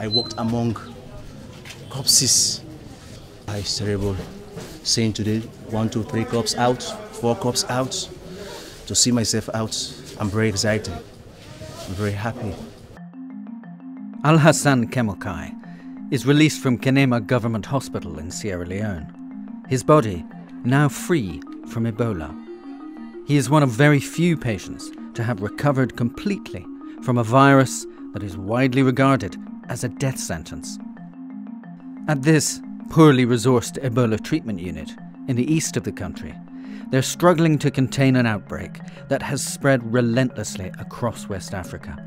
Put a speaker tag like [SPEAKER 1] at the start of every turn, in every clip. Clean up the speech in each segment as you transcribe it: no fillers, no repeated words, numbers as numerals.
[SPEAKER 1] I walked among corpses. It's terrible saying today 1, 2, 3 cups out, 4 cups out. To see myself out, I'm very excited. I'm very happy.
[SPEAKER 2] Al-Hassan Kemokai is released from Kenema Government Hospital in Sierra Leone. His body now free from Ebola. He is one of very few patients to have recovered completely from a virus that is widely regarded as a death sentence. At this poorly resourced Ebola treatment unit in the east of the country, they're struggling to contain an outbreak that has spread relentlessly across West Africa.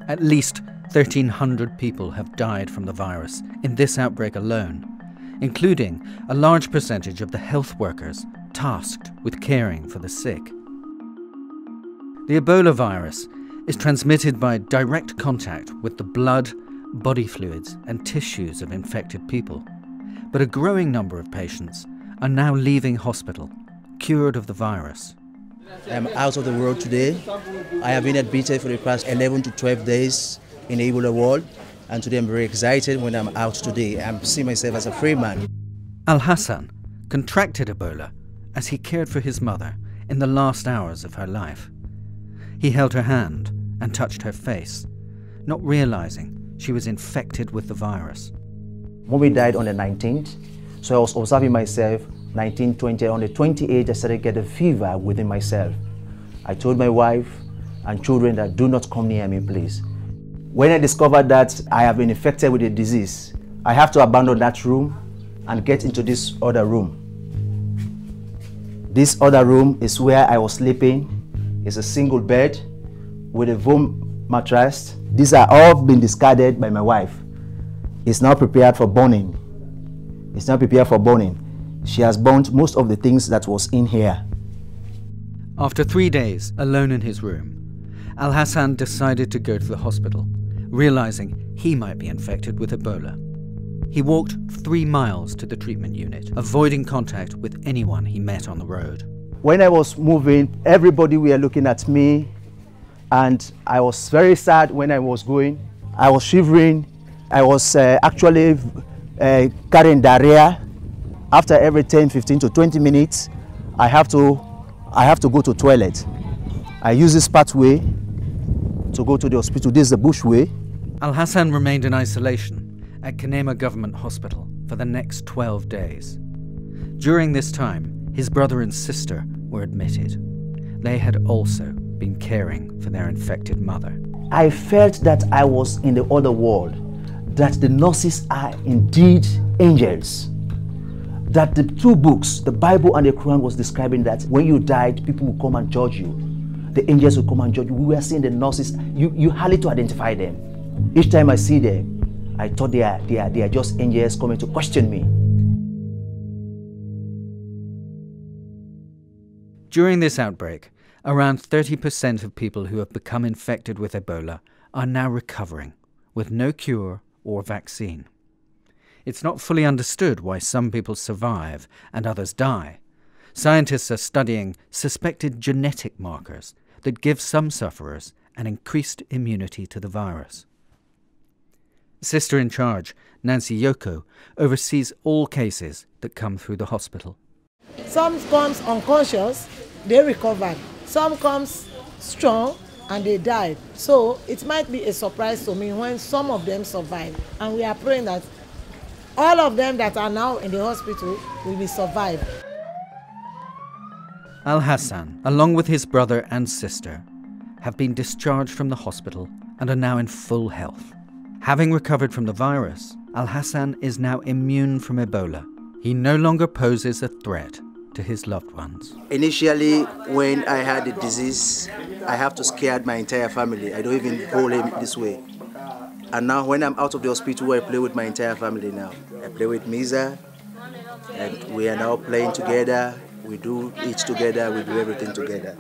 [SPEAKER 2] At least 1,300 people have died from the virus in this outbreak alone, including a large percentage of the health workers tasked with caring for the sick. The Ebola virus is transmitted by direct contact with the blood, body fluids and tissues of infected people. But a growing number of patients are now leaving hospital, cured of the virus.
[SPEAKER 1] I'm out of the world today. I have been admitted for the past 11 to 12 days in the Ebola ward, and today I'm very excited when I'm out today. I'm seeing myself as a free man.
[SPEAKER 2] Al-Hassan contracted Ebola as he cared for his mother in the last hours of her life. He held her hand and touched her face, not realizing she was infected with the virus.
[SPEAKER 1] Mommy died on the 19th, so I was observing myself 19, 20. On the 28th, I started getting fever within myself. I told my wife and children that do not come near me, please. When I discovered that I have been infected with the disease, I have to abandon that room and get into this other room. This other room is where I was sleeping. It's a single bed with a foam mattress. These are all been discarded by my wife. It's now prepared for burning. It's now prepared for burning. She has burnt most of the things that was in here.
[SPEAKER 2] After 3 days alone in his room, Al-Hassan decided to go to the hospital, realizing he might be infected with Ebola. He walked 3 miles to the treatment unit, avoiding contact with anyone he met on the road.
[SPEAKER 1] When I was moving, everybody were looking at me, and I was very sad when I was going. I was shivering. I was actually carrying diarrhea. After every 10, 15 to 20 minutes, I have to go to toilet. I use this pathway to go to the hospital. This is the bush way.
[SPEAKER 2] Al-Hassan remained in isolation at Kenema Government Hospital for the next 12 days. During this time, his brother and sister were admitted. They had also been caring for their infected mother.
[SPEAKER 1] I felt that I was in the other world, that the nurses are indeed angels. That the 2 books, the Bible and the Quran, was describing that when you died, people will come and judge you. The angels will come and judge you. We were seeing the nurses. You hardly to identify them. Each time I see them, I thought they are just angels coming to question me.
[SPEAKER 2] During this outbreak, around 30% of people who have become infected with Ebola are now recovering, with no cure or vaccine. It's not fully understood why some people survive and others die. Scientists are studying suspected genetic markers that give some sufferers an increased immunity to the virus. Sister in charge, Nancy Writebol, oversees all cases that come through the hospital.
[SPEAKER 3] Some comes unconscious, they recovered. Some comes strong and they died. So it might be a surprise to me when some of them survive. And we are praying that all of them that are now in the hospital will be survived.
[SPEAKER 2] Al-Hassan, along with his brother and sister, have been discharged from the hospital and are now in full health. Having recovered from the virus, Al-Hassan is now immune from Ebola. He no longer poses a threat to his loved ones.
[SPEAKER 1] Initially, when I had the disease, I have to scare my entire family. I don't even hold him this way. And now when I'm out of the hospital, I play with my entire family now. I play with Misa, and we are now playing together. We do eat together, we do everything together.